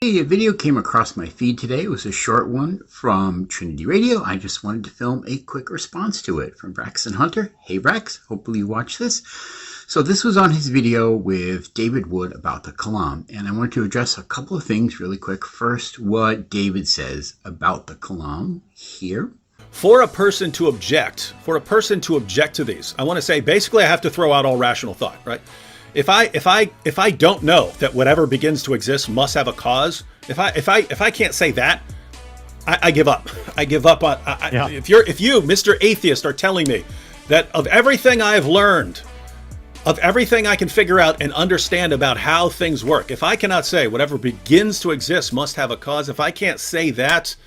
Hey, a video came across my feed today. It was a short one from Trinity Radio. I just wanted to film a quick response to it from Braxton Hunter. Hey Brax, hopefully you watch this. So this was on his video with David Wood about the Kalam, and I wanted to address a couple of things really quick. First, what David says about the Kalam here. For a person to object to these, I want to say basically I have to throw out all rational thought, right? If I don't know that whatever begins to exist must have a cause, if I can't say that, I give up. I give up on. If you, Mr. Atheist, are telling me that of everything I've learned, of everything I can figure out and understand about how things work, if I cannot say whatever begins to exist must have a cause, if I can't say that,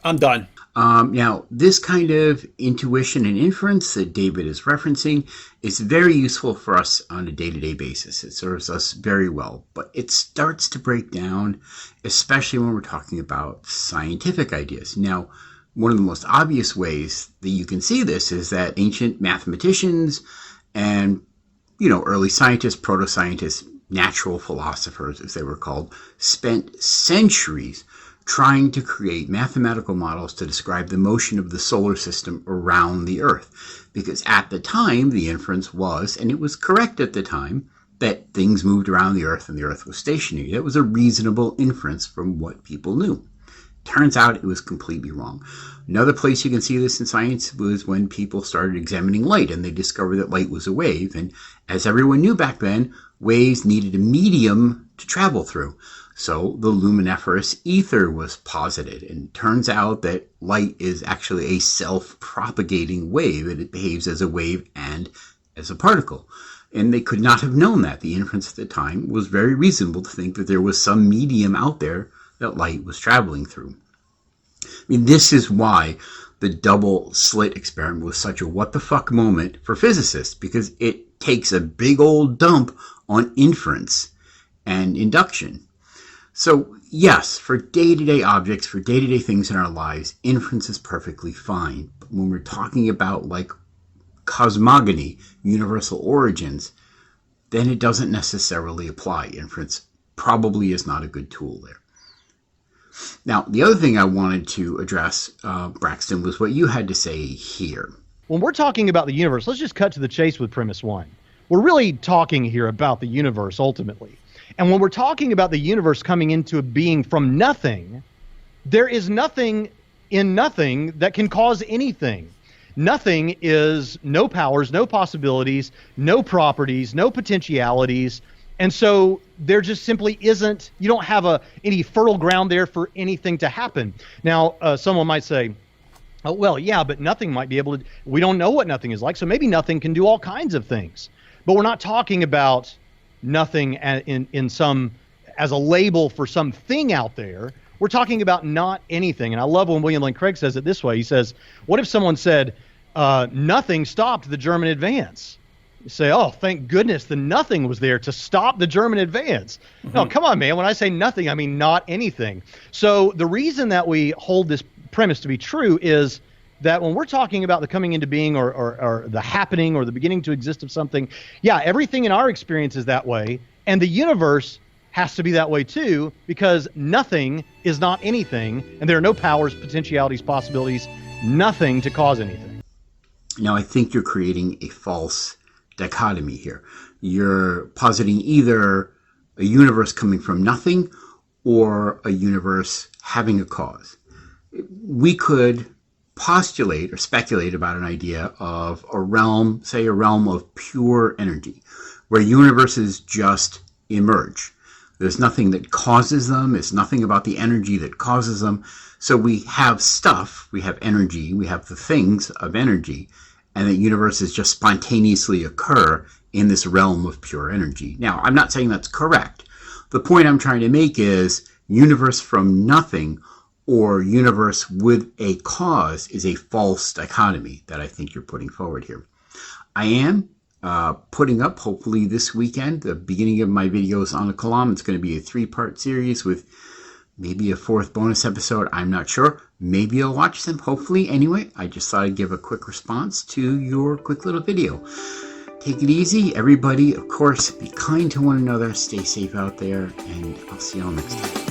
I'm done. Now, this kind of intuition and inference that David is referencing is very useful for us on a day-to-day basis. It serves us very well, but it starts to break down, especially when we're talking about scientific ideas. Now, one of the most obvious ways that you can see this is that ancient mathematicians and, early scientists, proto-scientists, natural philosophers, as they were called, spent centuries trying to create mathematical models to describe the motion of the solar system around the Earth. Because at the time, the inference was, and it was correct at the time, that things moved around the Earth and the Earth was stationary. That was a reasonable inference from what people knew. Turns out it was completely wrong. Another place you can see this in science was when people started examining light and they discovered that light was a wave. And as everyone knew back then, waves needed a medium to travel through. So the luminiferous ether was posited, and it turns out that light is actually a self-propagating wave, and it behaves as a wave and as a particle. And they could not have known that. The inference at the time was very reasonable to think that there was some medium out there that light was traveling through. This is why the double slit experiment was such a what the fuck moment for physicists, because it takes a big old dump on inference and induction. So yes, for day-to-day objects, for day-to-day things in our lives, inference is perfectly fine. But when we're talking about like cosmogony, universal origins, then it doesn't necessarily apply. Inference probably is not a good tool there. Now, the other thing I wanted to address, Braxton, was what you had to say here. When we're talking about the universe, let's just cut to the chase with premise one. We're really talking here about the universe ultimately. And when we're talking about the universe coming into a being from nothing, there is nothing in nothing that can cause anything. Nothing is no powers, no possibilities, no properties, no potentialities. And so there just simply isn't, you don't have any fertile ground there for anything to happen. Now, someone might say, oh, well, yeah, but nothing might be able to, we don't know what nothing is like, so maybe nothing can do all kinds of things. But we're not talking about nothing in some as a label for something out there. We're talking about not anything. And I love when William Lane Craig says it this way. He says, what if someone said, nothing stopped the German advance? You say, oh, thank goodness the nothing was there to stop the German advance. Mm-hmm. No, come on, man. When I say nothing, I mean not anything. So the reason that we hold this premise to be true is that when we're talking about the coming into being or the happening or the beginning to exist of something, yeah, everything in our experience is that way. And the universe has to be that way too, because nothing is not anything. And there are no powers, potentialities, possibilities, nothing to cause anything. Now, I think you're creating a false dichotomy here. You're positing either a universe coming from nothing or a universe having a cause. We could postulate or speculate about an idea of a realm, say a realm of pure energy, where universes just emerge. There's nothing that causes them. It's nothing about the energy that causes them. So we have stuff, we have energy, we have the things of energy, and that universes just spontaneously occur in this realm of pure energy. Now, I'm not saying that's correct. The point I'm trying to make is universe from nothing or universe with a cause is a false dichotomy that I think you're putting forward here. I am putting up, hopefully this weekend, the beginning of my videos on the Kalam. It's going to be a 3-part series with maybe a 4th bonus episode. I'm not sure. Maybe I'll watch them, hopefully. Anyway, I just thought I'd give a quick response to your quick little video. Take it easy, everybody. Of course, be kind to one another. Stay safe out there, and I'll see y'all next time.